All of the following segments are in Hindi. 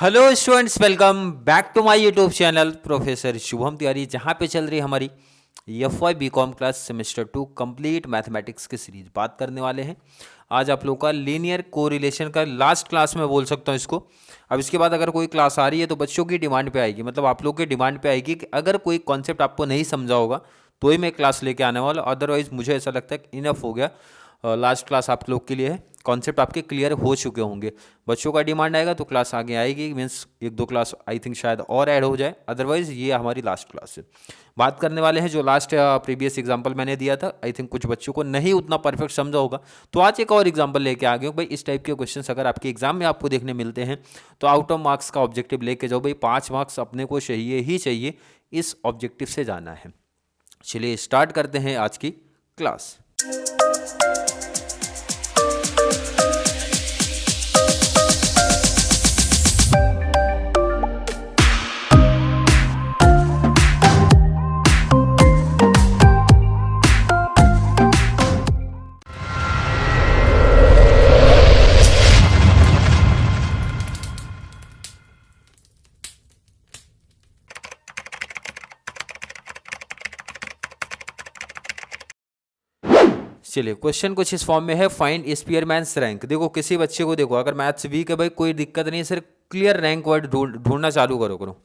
Hello students, welcome back to my YouTube channel professor Shubham Tiwari, जहाँ पे चल रही हमारी F Y B Com class semester 2 complete mathematics की सीरीज। बात करने वाले हैं आज आप लोग का लीनियर कोरिलेशन का लास्ट क्लास में बोल सकता हूँ इसको। अब इसके बाद अगर कोई क्लास आ रही है तो बच्चों की डिमांड पे आएगी, मतलब आप लोग की डिमांड पे आएगी कि अगर कोई कॉन्सेप्ट आपको नहीं समझा होगा तो ही मैं क्लास लेके आने वाला, अदरवाइज मुझे ऐसा लगता है कि इनफ हो गया। लास्ट क्लास आप लोग के लिए है, कॉन्सेप्ट आपके क्लियर हो चुके होंगे। बच्चों का डिमांड आएगा तो क्लास आगे आएगी, मीन्स एक दो क्लास आई थिंक शायद और ऐड हो जाए, अदरवाइज ये हमारी लास्ट क्लास है। बात करने वाले हैं जो लास्ट प्रीवियस एग्जांपल मैंने दिया था, आई थिंक कुछ बच्चों को नहीं उतना परफेक्ट समझा होगा, तो आज एक और एग्जांपल लेके आ गए हो भाई। इस टाइप के क्वेश्चंस अगर आपके एग्जाम में आपको देखने मिलते हैं तो आउट ऑफ मार्क्स का ऑब्जेक्टिव लेके जाओ भाई। 5 मार्क्स अपने को चाहिए ही चाहिए, इस ऑब्जेक्टिव से जाना है। चलिए स्टार्ट करते हैं आज की क्लास। चलिए क्वेश्चन कुछ इस फॉर्म में है, फाइंड स्पीयरमैन्स रैंक। देखो किसी बच्चे को, देखो अगर मैथ्स वीक है भाई कोई दिक्कत नहीं है, सिर्फ क्लियर रैंक वर्ड ढूंढना चालू करो।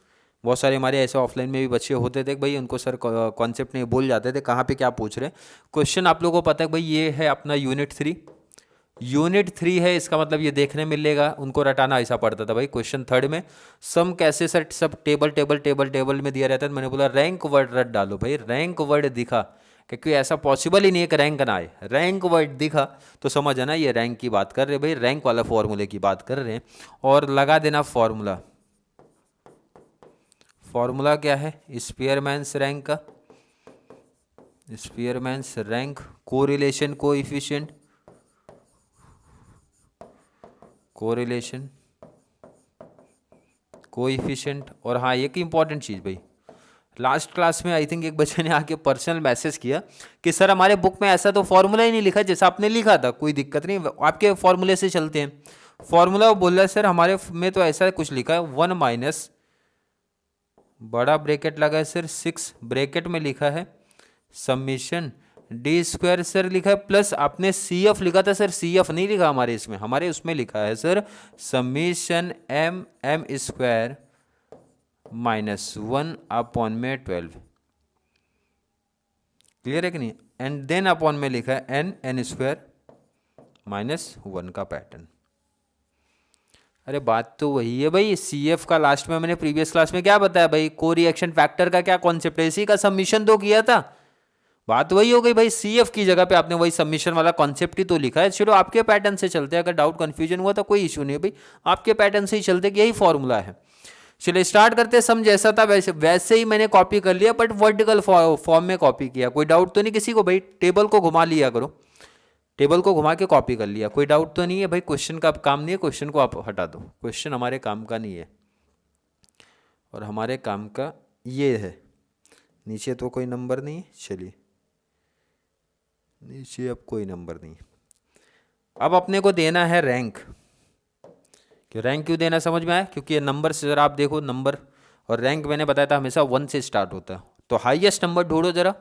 बहुत सारे हमारे ऐसे ऑफलाइन में भी बच्चे होते थे भाई, उनको सर कॉन्सेप्ट नहीं बोल जाते थे कहाँ पे क्या पूछ रहे हैं। क्वेश्चन आप लोगों को पता है भाई, ये है अपना यूनिट 3 है, इसका मतलब ये देखने मिलेगा, उनको रटाना ऐसा पड़ता था भाई। क्वेश्चन थर्ड में सम कैसे सर, सब टेबल टेबल टेबल टेबल में दिया रहता है, मैंने बोला रैंक वर्ड रट डालो भाई। रैंक वर्ड दिखा, क्योंकि ऐसा पॉसिबल ही नहीं है कि रैंक ना आए। रैंक वर्ड दिखा तो समझ आना ये रैंक की बात कर रहे हैं भाई, रैंक वाला फॉर्मूले की बात कर रहे हैं। और लगा देना फॉर्मूला। फॉर्मूला क्या है स्पीयरमैन्स रैंक का? स्पीयरमैन्स rank correlation coefficient, correlation coefficient. और हाँ एक इंपॉर्टेंट चीज़ भाई, लास्ट क्लास में आई थिंक एक बच्चे ने आके पर्सनल मैसेज किया कि सर हमारे बुक में ऐसा तो फॉर्मूला ही नहीं लिखा जैसा आपने लिखा था। कोई दिक्कत नहीं, आपके फॉर्मूले से चलते हैं। फॉर्मूला वो बोल रहा है सर हमारे में तो ऐसा कुछ लिखा है 1 माइनस बड़ा ब्रैकेट लगा है सर 6 ब्रैकेट में लिखा है समीशन डी स्क्वायर सर लिखा है, प्लस आपने सी एफ लिखा था सर, सी एफ नहीं लिखा हमारे इसमें, हमारे उसमें लिखा है sir summation M square -1 upon में 12। क्लियर है कि नहीं? एंड देन अपॉन में लिखा है एन स्क्वायर -1 का पैटर्न। अरे बात तो वही है भाई, सी एफ का लास्ट में मैंने प्रीवियस क्लास में क्या बताया भाई, को रिएक्शन फैक्टर का क्या कॉन्सेप्ट है, इसी का सबमिशन तो किया था। बात वही हो गई भाई, सी एफ की जगह पे आपने वही सबमिशन वाला कॉन्सेप्ट ही तो लिखा है। चलो आपके पैटर्न से चलते हैं, अगर डाउट कंफ्यूजन हुआ तो कोई इशू नहीं है भाई, आपके पैटर्न से ही चलते कि यही फॉर्मूला है। चलिए स्टार्ट करते हैं। सम जैसा था वैसे ही मैंने कॉपी कर लिया, बट वर्टिकल फॉर्म में कॉपी किया। कोई डाउट तो नहीं किसी को भाई? टेबल को घुमा लिया करो, टेबल को घुमा के कॉपी कर लिया, कोई डाउट तो नहीं है भाई? क्वेश्चन का काम नहीं है, क्वेश्चन को आप हटा दो, क्वेश्चन हमारे काम का नहीं है और हमारे काम का ये है। नीचे तो कोई नंबर नहीं है, चलिए नीचे अब कोई नंबर नहीं। अब अपने को देना है रैंक। क्यों रैंक क्यों देना समझ में आया? क्योंकि ये नंबर से जरा आप देखो, नंबर और रैंक मैंने बताया था हमेशा 1 से स्टार्ट होता है। तो हाईएस्ट नंबर ढूंढो जरा,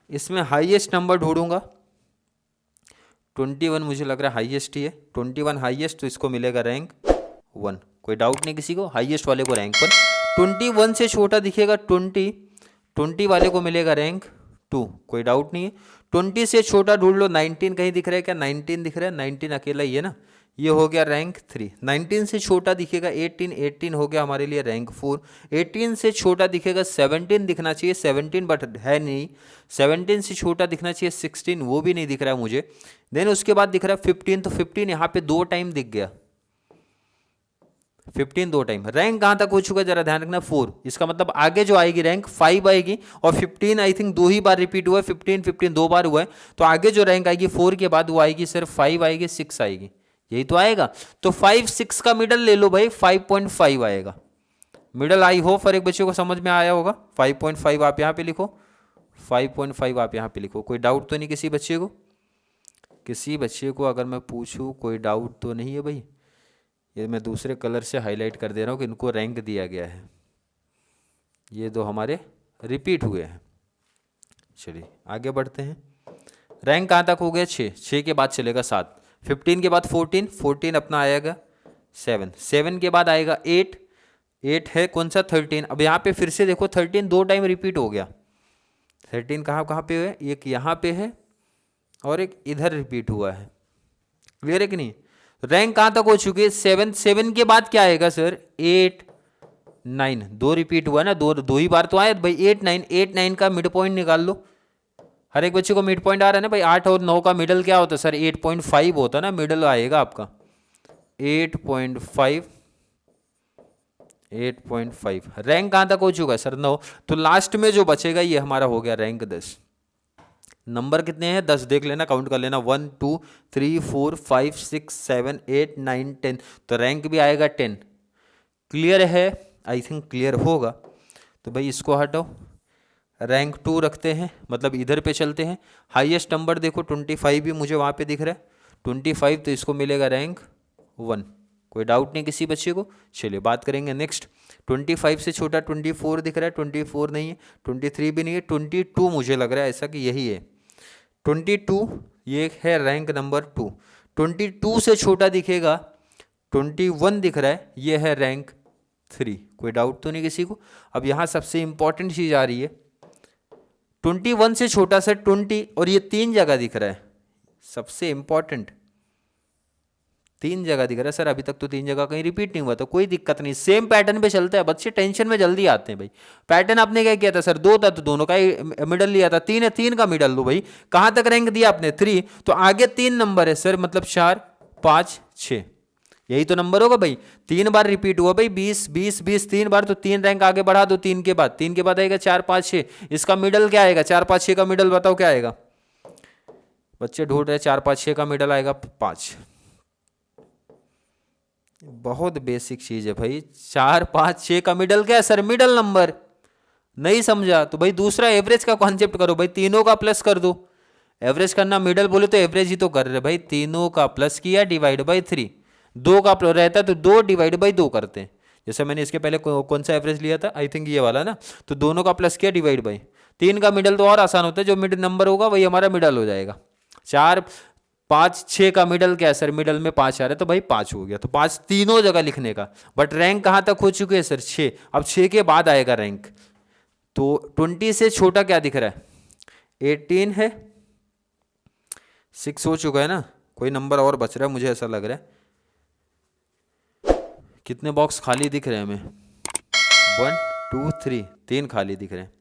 इसमें हाईएस्ट नंबर ढूंढूंगा 21, मुझे लग रहा है हाईएस्ट ही है 21 हाईएस्ट, तो इसको मिलेगा रैंक 1। कोई डाउट नहीं किसी को? हाईएस्ट वाले को रैंक 1, 21 से छोटा दिखेगा 20 वाले को मिलेगा रैंक 2। कोई डाउट नहीं है। 20 से छोटा ढूंढ लो, 19 कहीं दिख रहा है क्या? 19 दिख रहा है, 19 अकेला ही है ना, ये हो गया रैंक 3। 19 से छोटा दिखेगा 18 हो गया हमारे लिए रैंक 4। 18 से छोटा दिखेगा 17 दिखना चाहिए, 17 बट है नहीं। 17 से छोटा दिखना चाहिए 16, वो भी नहीं दिख रहा है मुझे। देन उसके बाद दिख रहा है 15, तो 15 यहाँ पे 2 टाइम दिख गया, 15 2 टाइम। रैंक कहाँ तक हो चुका जरा ध्यान रखना 4, इसका मतलब आगे जो आएगी रैंक 5 आएगी, और 15 I think 2 he bar repeat हुआ है, 15 2 बार हुआ है, तो आगे जो रैंक आएगी 4 के बाद वो आएगी सिर्फ 5 आएगी, 6 आएगी, यही तो आएगा। तो 5 6 का मिडल ले लो भाई, 5.5 आएगा मिडल। आई होप हर एक बच्चे को समझ में आया होगा। 5.5 आप यहाँ पे लिखो, 5.5 आप यहाँ पे लिखो। कोई डाउट तो नहीं किसी बच्चे को? किसी बच्चे को अगर मैं पूछूं कोई डाउट तो नहीं है भाई? ये मैं दूसरे कलर से हाईलाइट कर दे रहा हूँ कि इनको रैंक दिया गया है। ये दो हमारे रिपीट हुए हैं। चलिए आगे बढ़ते हैं। रैंक कहाँ तक हो गया? 6, 6 के बाद चलेगा 7, 15 के बाद 14, 14 अपना आएगा 7, 7 के बाद आएगा 8, 8 है कौन सा? 13। अब यहाँ पे फिर से देखो 13 दो टाइम रिपीट हो गया। 13 कहाँ कहाँ पे है? एक यहाँ पे है और एक इधर रिपीट हुआ है। क्लियर है कि नहीं? रैंक कहाँ तक हो चुकी है? 7, 7 के बाद क्या आएगा सर? 8, 9, दो रिपीट हुआ ना, दो ही बार तो आया भाई। 8, 9, 8, 9 का मिड पॉइंट निकाल लो। हर एक बच्चे को मिड पॉइंट आ रहा है ना भाई। 8 और 9 का मिडल क्या होता है सर? 8.5 होता है ना, मिडल आएगा आपका 8.5, 8.5। रैंक कहाँ तक हो चुका है सर? 9। तो लास्ट में जो बचेगा ये हमारा हो गया रैंक 10। नंबर कितने हैं? 10 देख लेना, काउंट कर लेना। 1 2 3 4 5 6 7 8 9 10। तो रैंक भी आएगा 10। क्लियर है? आई थिंक क्लियर होगा। तो भाई इसको हटाओ, रैंक 2 रखते हैं, मतलब इधर पे चलते हैं। हाईएस्ट नंबर देखो 25 भी मुझे वहाँ पे दिख रहा है 25, तो इसको मिलेगा रैंक 1। कोई डाउट नहीं किसी बच्चे को? चलिए बात करेंगे नेक्स्ट। 25 से छोटा 24 दिख रहा है, 24 नहीं है, 23 भी नहीं है, 22 मुझे लग रहा है ऐसा कि यही है 22। ये है रैंक नंबर 2। 22 से छोटा दिखेगा 21 दिख रहा है, ये है रैंक 3। कोई डाउट तो नहीं किसी को? अब यहाँ सबसे इंपॉर्टेंट चीज़ आ रही है। 21 से छोटा सर 20, और ये 3 जगह दिख रहा है। सबसे इंपॉर्टेंट 3 जगह दिख रहा है सर। अभी तक तो 3 जगह कहीं रिपीट नहीं हुआ, तो कोई दिक्कत नहीं, सेम पैटर्न पे चलता है। बच्चे टेंशन में जल्दी आते हैं भाई। पैटर्न आपने क्या किया था सर? 2 था तो दोनों का ही मिडल लिया था। 3 है, 3 का मिडल लो भाई। कहां तक रैंक दिया आपने? 3। तो आगे 3 नंबर है सर, मतलब 4 5 6, यही तो नंबर होगा भाई। 3 बार रिपीट हुआ भाई, 20 20 20 3 बार, तो 3 रैंक आगे बढ़ा दो। 3 के बाद आएगा 4 5 6। इसका मिडल क्या आएगा? 4 5 6 का मिडल बताओ क्या आएगा? बच्चे ढूंढ रहे, 4 5 6 का मिडल आएगा 5। बहुत बेसिक चीज है भाई। 4 5 6 का मिडल क्या है सर? Middle number. नहीं समझा तो भाई दूसरा एवरेज का कॉन्सेप्ट करो भाई, तीनों का प्लस कर दो। एवरेज करना, मिडल बोले तो एवरेज ही तो कर रहे भाई। तीनों का प्लस किया, डिवाइड बाई 3। 2 का रहता है तो 2 डिवाइड बाई 2 करते हैं। जैसे मैंने इसके पहले कौन सा एवरेज लिया था? आई थिंक ये वाला ना। तो दोनों का प्लस किया, डिवाइड बाई 3 का मिडल तो और आसान होता है, जो मिड नंबर होगा वही हमारा मिडल हो जाएगा। 4 5 6 का मिडल क्या है सर? मिडल में 5 आ रहा है तो भाई 5 हो गया। तो 5 तीनों जगह लिखने का। बट रैंक कहां तक हो चुके हैं सर? 6। अब 6 के बाद आएगा रैंक। तो 20 से छोटा क्या दिख रहा है? 18 है, 6 हो चुका है ना। कोई नंबर और बच रहा है मुझे ऐसा लग रहा है। कितने बॉक्स खाली दिख रहे हैं हमें? 1 2 3, 3 खाली दिख रहे हैं।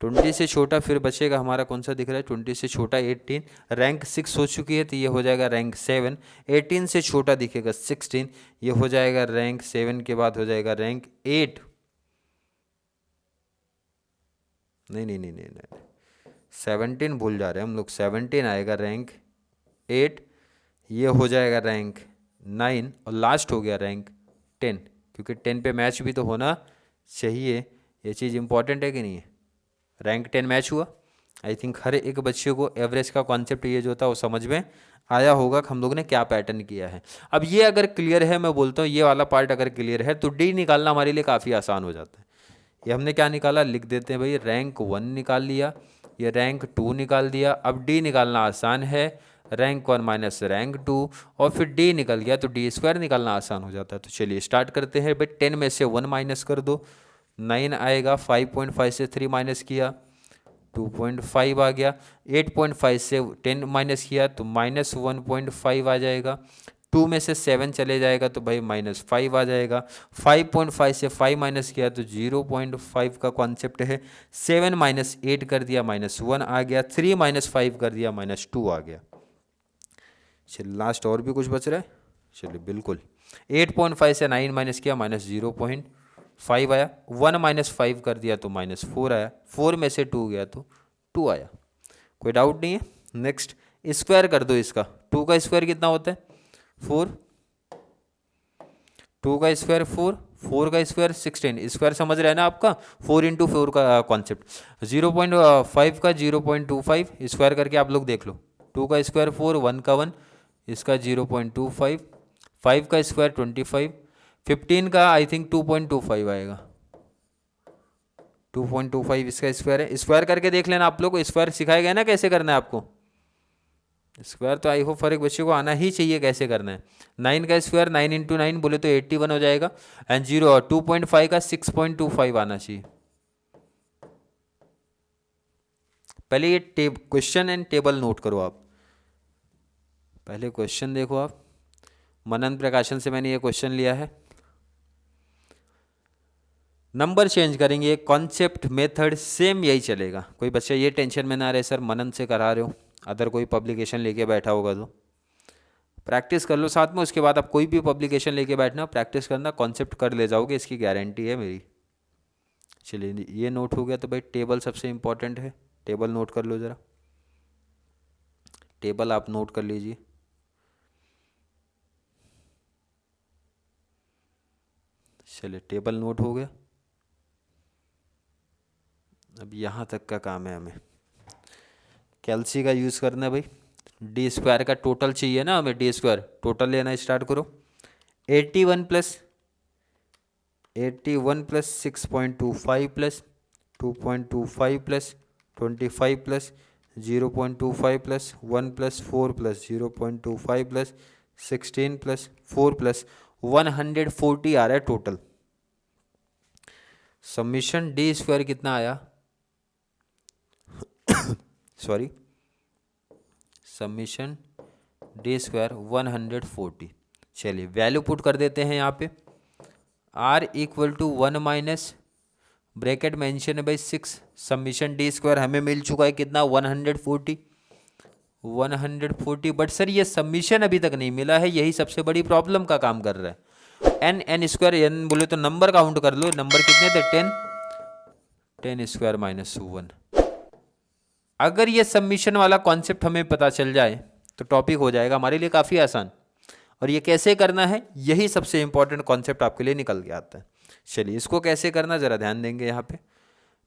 20 से छोटा फिर बचेगा हमारा कौन सा दिख रहा है? 20 से छोटा 18, रैंक 6 हो चुकी है तो ये हो जाएगा रैंक 7। 18 से छोटा दिखेगा 16, ये हो जाएगा रैंक 7 के बाद हो जाएगा रैंक 8। नहीं नहीं नहीं नहीं नहीं, 17 भूल जा रहे हैं हम लोग। 17 आएगा रैंक 8, ये हो जाएगा रैंक 9, और लास्ट हो गया रैंक 10, क्योंकि 10 पे मैच भी तो होना चाहिए। ये चीज़ इंपॉर्टेंट है कि नहीं है? रैंक 10 मैच हुआ। आई थिंक हर एक बच्चे को एवरेज का कॉन्सेप्ट ये जो था वो समझ में आया होगा कि हम लोग ने क्या पैटर्न किया है। अब ये अगर क्लियर है, मैं बोलता हूँ ये वाला पार्ट अगर क्लियर है तो डी निकालना हमारे लिए काफ़ी आसान हो जाता है। ये हमने क्या निकाला? लिख देते हैं भाई, रैंक 1 निकाल लिया, ये रैंक 2 निकाल दिया। अब डी निकालना आसान है, रैंक 1 माइनस रैंक 2, और फिर डी निकल गया तो डी स्क्वायर निकालना आसान हो जाता है। तो चलिए स्टार्ट करते हैं भाई। 10 में से 1 माइनस कर दो, 9 आएगा। 5.5 से 3 माइनस किया, 2.5 आ गया। 8.5 से 10 माइनस किया तो माइनस 1.5 आ जाएगा। 2 में से 7 चले जाएगा तो भाई -5 आ जाएगा। 5.5 से 5 माइनस किया तो 0.5 का कॉन्सेप्ट है। 7 माइनस 8 कर दिया, -1 आ गया। 3 माइनस 5 कर दिया, -2 आ गया। चलिए लास्ट और भी कुछ बच रहा है। चलिए बिल्कुल। 8.5 से 9 माइनस किया, -0.5 आया। 1 माइनस 5 कर दिया तो -4 आया। 4 में से 2 गया तो 2 आया। कोई डाउट नहीं है? नेक्स्ट स्क्वायर कर दो इसका। 2 का स्क्वायर कितना होता है? 4। 2 का स्क्वायर 4, 4 का स्क्वायर 16। स्क्वायर समझ रहे हैं ना आपका? 4 इंटू 4 का कॉन्सेप्ट। 0.5 का 0.25 स्क्वायर करके आप लोग देख लो। 2 का स्क्वायर 4, 1 का 1, इसका 0.25, 5 का स्क्वायर 25, 15 का आई थिंक 2.25 आएगा, 2.25 इसका स्क्वायर है। स्क्वायर करके देख लेना, आप लोग को स्क्वायर सिखाया गया ना कैसे करना है आपको। स्क्वायर तो आई होप हर एक बच्चे को आना ही चाहिए कैसे करना है। 9 का स्क्वायर 9 इंटू 9 बोले तो 81 हो जाएगा, एंड 0 और 2.5 का 6.25 आना चाहिए। पहले ये क्वेश्चन एंड टेबल नोट करो आप। पहले क्वेश्चन देखो आप, मनन प्रकाशन से मैंने ये क्वेश्चन लिया है। नंबर चेंज करेंगे, कॉन्सेप्ट मेथड सेम यही चलेगा। कोई बच्चा ये टेंशन में ना रहे सर मनन से करा रहे हो, अदर कोई पब्लिकेशन लेके बैठा होगा तो प्रैक्टिस कर लो साथ में। उसके बाद आप कोई भी पब्लिकेशन लेके बैठना, प्रैक्टिस करना, कॉन्सेप्ट कर ले जाओगे, इसकी गारंटी है मेरी। चलिए ये नोट हो गया, तो भाई टेबल सबसे इंपॉर्टेंट है, टेबल नोट कर लो ज़रा, टेबल आप नोट कर लीजिए। चलिए टेबल नोट हो गया, अब यहाँ तक का काम है हमें। कैल्सी का यूज़ करना है भाई, डी स्क्वायर का टोटल चाहिए ना हमें, डी स्क्वायर टोटल लेना स्टार्ट करो। 81 plus 6.25 plus 2.25 plus 25 plus 0.25 plus 1 plus 4 plus 0.25 plus 16 plus 4 plus 140 आ रहा है टोटल। सबमिशन डी स्क्वायर कितना आया सॉरी, सबमिशन डी स्क्वायर 140। चलिए वैल्यू पुट कर देते हैं यहाँ पे, r equal to 1 minus bracket mention है भाई 6, सबमिशन डी स्क्वायर हमें मिल चुका है कितना 140। बट सर ये सबमिशन अभी तक नहीं मिला है, यही सबसे बड़ी प्रॉब्लम का काम कर रहा है। n स्क्वायर n बोले तो नंबर काउंट कर लो, नंबर कितने थे 10 स्क्वायर माइनस 1। अगर ये सबमिशन वाला कॉन्सेप्ट हमें पता चल जाए तो टॉपिक हो जाएगा हमारे लिए काफ़ी आसान। और ये कैसे करना है, यही सबसे इंपॉर्टेंट कॉन्सेप्ट आपके लिए निकल के आता है। चलिए इसको कैसे करना ज़रा ध्यान देंगे यहाँ पे।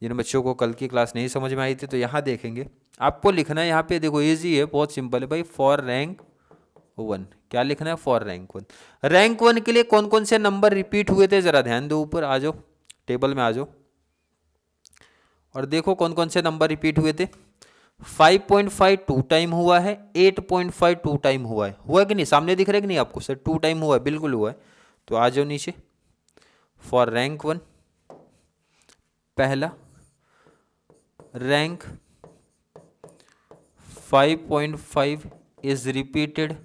जिन बच्चों को कल की क्लास नहीं समझ में आई थी तो यहाँ देखेंगे, आपको लिखना है यहाँ पे, देखो इजी है, बहुत सिंपल है भाई। फॉर रैंक 1, क्या लिखना है, फॉर रैंक 1। रैंक 1 के लिए कौन कौन से नंबर रिपीट हुए थे ज़रा ध्यान दो, ऊपर आ जाओ, टेबल में आ जाओ और देखो कौन कौन से नंबर रिपीट हुए थे। 5.5 2 टाइम हुआ है, 8.5 2 टाइम हुआ है, कि नहीं, सामने दिख रहा है कि नहीं आपको, सर 2 टाइम हुआ है, बिल्कुल हुआ है। तो आ जाओ नीचे, फॉर रैंक 1 पहला, rank 5.5 is repeated,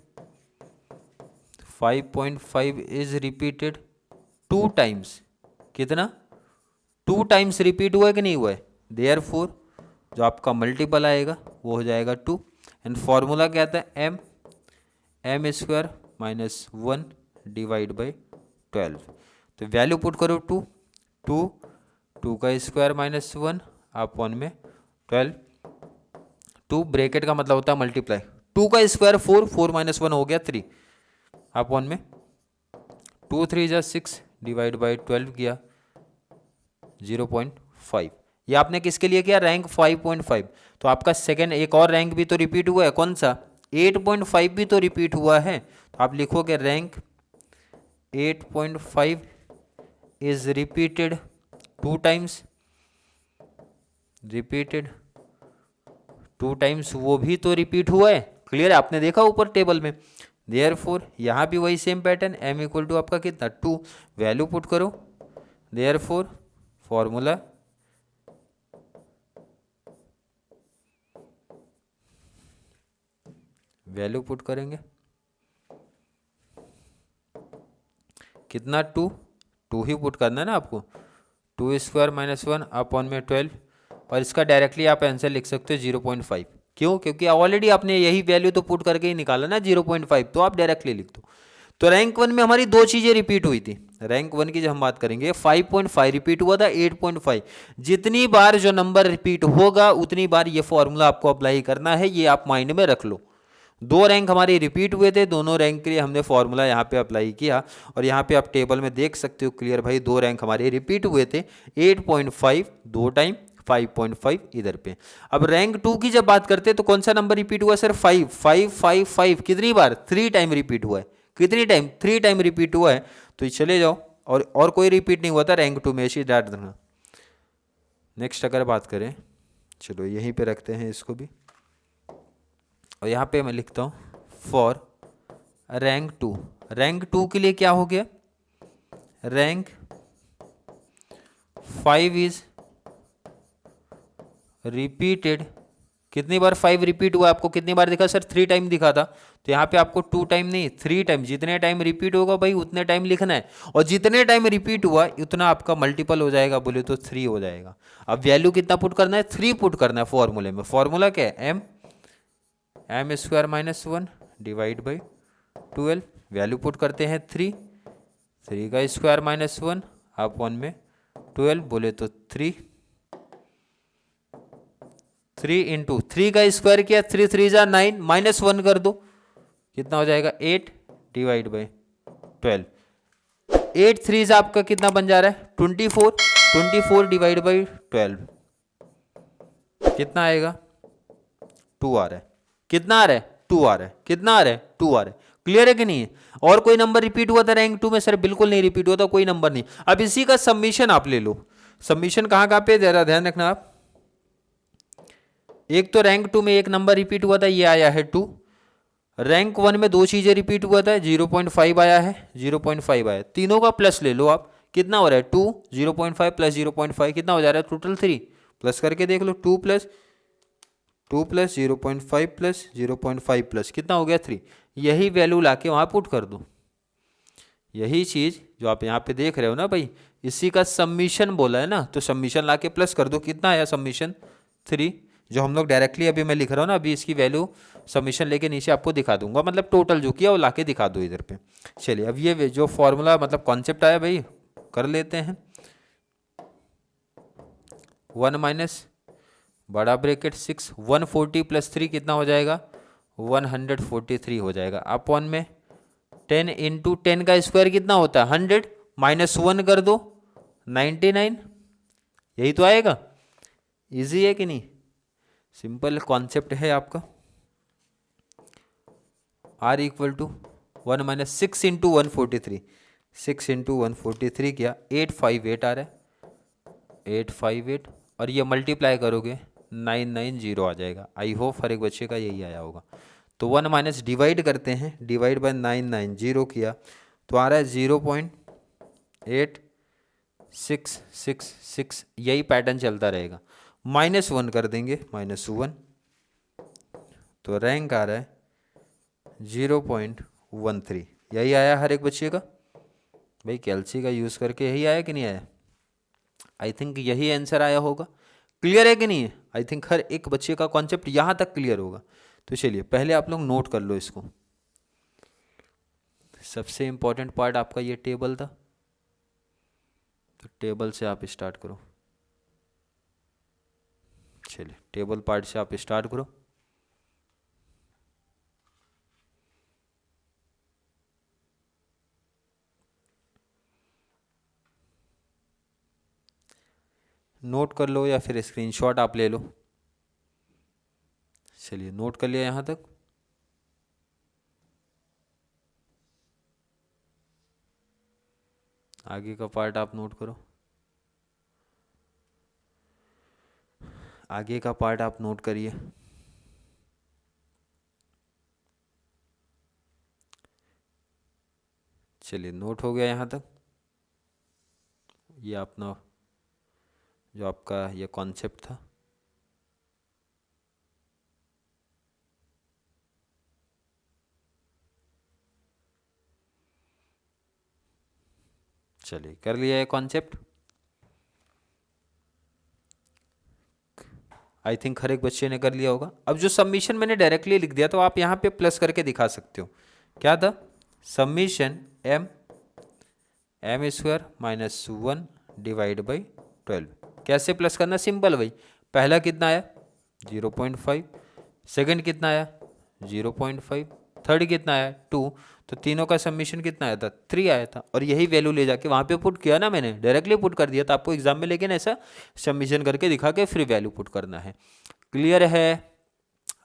5.5 is repeated 2 times, कितना 2 टाइम्स रिपीट हुआ है कि नहीं हुआ है। देयरफॉर जो आपका मल्टीपल आएगा वो हो जाएगा 2, एंड फॉर्मूला क्या आता है m square minus 1 divide by 12। तो वैल्यू पुट करो 2 का स्क्वायर माइनस 1 अपॉन में 12, 2 ब्रैकेट का मतलब होता है मल्टीप्लाई, 2 का स्क्वायर 4 माइनस 1 हो गया 3 अपॉन में 2 3 जा 6 डिवाइड बाई 12 किया 0.5। ये आपने किसके लिए किया, रैंक 5.5। तो आपका सेकेंड एक और रैंक भी तो रिपीट हुआ है, कौन सा 8.5 भी तो रिपीट हुआ है। तो आप लिखोगे rank 8.5 is repeated 2 times, repeated 2 times, वो भी तो रिपीट हुआ है। क्लियर है, आपने देखा ऊपर टेबल में। देयरफॉर यहाँ भी वही same pattern, m equal to आपका कितना 2, वैल्यू पुट करो। देयरफॉर फॉर्मूला वैल्यू पुट करेंगे कितना 2 ही पुट करना है ना आपको, 2 स्क्वायर माइनस 1 अपॉन में 12, और इसका डायरेक्टली आप आंसर लिख सकते हो 0.5। क्यों, क्योंकि ऑलरेडी आपने यही वैल्यू तो पुट करके ही निकाला ना 0.5, तो आप डायरेक्टली लिख दो। तो रैंक 1 में हमारी 2 चीज़ें रिपीट हुई थी। रैंक 1 की जब हम बात करेंगे 5.5 रिपीट हुआ था, 8.5, जितनी बार जो नंबर रिपीट होगा उतनी बार ये फॉर्मूला आपको अप्लाई करना है, ये आप माइंड में रख लो। 2 रैंक हमारे रिपीट हुए थे, दोनों रैंक के लिए हमने फॉर्मूला यहाँ पे अप्लाई किया, और यहाँ पे आप टेबल में देख सकते हो क्लियर भाई 2 रैंक हमारे रिपीट हुए थे, 8.5 2 टाइम, 5.5 इधर पे। अब रैंक 2 की जब बात करते हैं तो कौन सा नंबर रिपीट हुआ सर, 5 कितनी बार, 3 टाइम रिपीट हुआ है। कितनी टाइम, 3 टाइम रिपीट हुआ है, तो ये चले जाओ, और कोई रिपीट नहीं हुआ था रैंक 2 में, ऐसे डाल देना। नेक्स्ट अगर बात करें, चलो यहीं पे रखते हैं इसको भी, और यहाँ पे मैं लिखता हूँ फॉर रैंक 2। रैंक 2 के लिए क्या हो गया, रैंक 5 इज रिपीटेड। कितनी बार 5 रिपीट हुआ, आपको कितनी बार दिखा सर, 3 टाइम दिखा था, तो यहाँ पे आपको 2 टाइम नहीं 3 टाइम, जितने टाइम रिपीट होगा भाई उतने टाइम लिखना है, और जितने टाइम रिपीट हुआ उतना आपका मल्टीपल हो जाएगा, बोले तो 3 हो जाएगा। अब वैल्यू कितना पुट करना है, 3 पुट करना है फॉर्मूले में। फॉर्मूला क्या है, M square minus 1 divide by 12। Value put करते हैं 3 का स्क्वायर माइनस 1 आप 1 में 12, बोले तो 3 इंटू 3 का स्क्वायर किया, 3 3 जा 9, माइनस 1 कर दो, कितना हो जाएगा 8 डिवाइड बाई 12। 8 3 जा आपका कितना बन जा रहा है 24 डिवाइड बाई 12 कितना आएगा 2 आ रहा है। कितना आ रहा है 2 आ रहा है। कितना आ रहा है 2 आ रहा है। क्लियर है कि नहीं है। और कोई नंबर रिपीट हुआ था रैंक 2 में, सर बिल्कुल नहीं रिपीट हुआ था, कोई नंबर नहीं। अब इसी का सबमिशन आप ले लो। सबमिशन कहाँ पे, जरा ध्यान रखना आप। एक तो रैंक 2 में एक नंबर रिपीट हुआ था, ये आया है 2। रैंक 1 में 2 चीजें रिपीट हुआ था, 0.5 आया है, 0.5 आया, तीनों का प्लस ले लो आप। कितना हो रहा है 2, 0.5 प्लस 0.5 कितना हो जा रहा है टोटल 3। प्लस करके देख लो, 2 प्लस 0.5 प्लस 0.5 प्लस कितना हो गया 3। यही वैल्यू लाके वहां पुट कर दो। यही चीज जो आप यहाँ पे देख रहे हो ना भाई, इसी का सबमिशन बोला है ना, तो सबमिशन लाके प्लस कर दो। कितना आया सबमिशन 3, जो हम लोग डायरेक्टली अभी मैं लिख रहा हूँ ना, अभी इसकी वैल्यू सबमिशन लेके नीचे आपको दिखा दूंगा, मतलब टोटल जो किया वो लाके दिखा दो इधर पे। चलिए अब ये जो फॉर्मूला मतलब कॉन्सेप्ट आया भाई कर लेते हैं। 1 माइनस बड़ा ब्रैकेट 6, 140 प्लस 3 कितना हो जाएगा 143 हो जाएगा। आप 1 में 10 इंटू 10 का स्क्वायर कितना होता है 100, माइनस 1 कर दो 99, यही तो आएगा। इजी है कि नहीं, सिंपल कॉन्सेप्ट है आपका। R equal to 1 minus 6 into 143, 6 into 143 किया 858 आ रहा है 858, और ये मल्टीप्लाई करोगे 990 आ जाएगा। आई होप हर एक बच्चे का यही आया होगा। तो 1 माइनस डिवाइड करते हैं, डिवाइड बाय 990 किया तो आ रहा है 0.8666, यही पैटर्न चलता रहेगा। माइनस 1 कर देंगे, -1, तो रैंक आ रहा है 0.13। यही आया हर एक बच्चे का भाई, कैलसी का यूज़ करके यही आया कि नहीं आया। आई थिंक यही आंसर आया होगा। क्लियर है कि नहीं है। आई थिंक हर एक बच्चे का कॉन्सेप्ट यहाँ तक क्लियर होगा। तो चलिए पहले आप लोग नोट कर लो इसको। सबसे इंपॉर्टेंट पार्ट आपका ये टेबल था, तो टेबल से आप स्टार्ट करो। चलिए टेबल पार्ट से आप स्टार्ट करो। नोट कर लो या फिर स्क्रीनशॉट आप ले लो। चलिए नोट कर लिया यहाँ तक। आगे का पार्ट आप नोट करो। आगे का पार्ट आप नोट करिए। चलिए नोट हो गया यहाँ तक। ये अपना जो आपका ये कॉन्सेप्ट था, चलिए कर लिया है कॉन्सेप्ट। आई थिंक हर एक बच्चे ने कर लिया होगा। अब जो सबमिशन मैंने डायरेक्टली लिख दिया, तो आप यहाँ पे प्लस करके दिखा सकते हो। क्या था summation M square minus 1 divide by 12। कैसे प्लस करना, सिंपल भाई। पहला कितना आया 0.5, सेकंड कितना आया 0.5, थर्ड कितना आया 2, तो तीनों का सबमिशन कितना आया था 3 आया था। और यही वैल्यू ले जाके वहाँ पे पुट किया ना, मैंने डायरेक्टली पुट कर दिया था आपको एग्जाम में, लेकिन ऐसा सबमिशन करके दिखा के फिर वैल्यू पुट करना है। क्लियर है।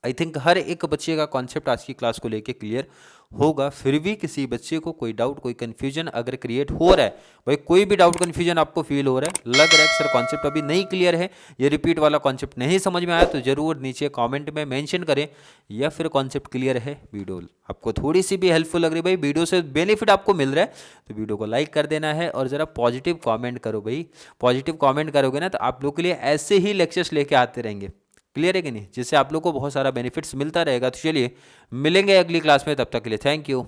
आई थिंक हर एक बच्चे का कॉन्सेप्ट आज की क्लास को लेके क्लियर होगा। फिर भी किसी बच्चे को कोई डाउट, कोई कन्फ्यूजन अगर क्रिएट हो रहा है, भाई कोई भी डाउट कन्फ्यूजन आपको फील हो रहा है, लग रहा है कि सर कॉन्सेप्ट अभी नहीं क्लियर है, ये रिपीट वाला कॉन्सेप्ट नहीं समझ में आया, तो जरूर नीचे कमेंट में मेंशन करें, या फिर कॉन्सेप्ट क्लियर है, वीडियो आपको थोड़ी सी भी हेल्पफुल लग रही है, भाई वीडियो से बेनिफिट आपको मिल रहा है, तो वीडियो को लाइक कर देना है और ज़रा पॉजिटिव कॉमेंट करो भाई। पॉजिटिव कॉमेंट करोगे ना तो आप लोग के लिए ऐसे ही लेक्चर्स लेके आते रहेंगे। क्लियर है कि नहीं, जिससे आप लोग को बहुत सारा बेनिफिट्स मिलता रहेगा। तो चलिए मिलेंगे अगली क्लास में, तब तक के लिए थैंक यू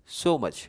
सो मच।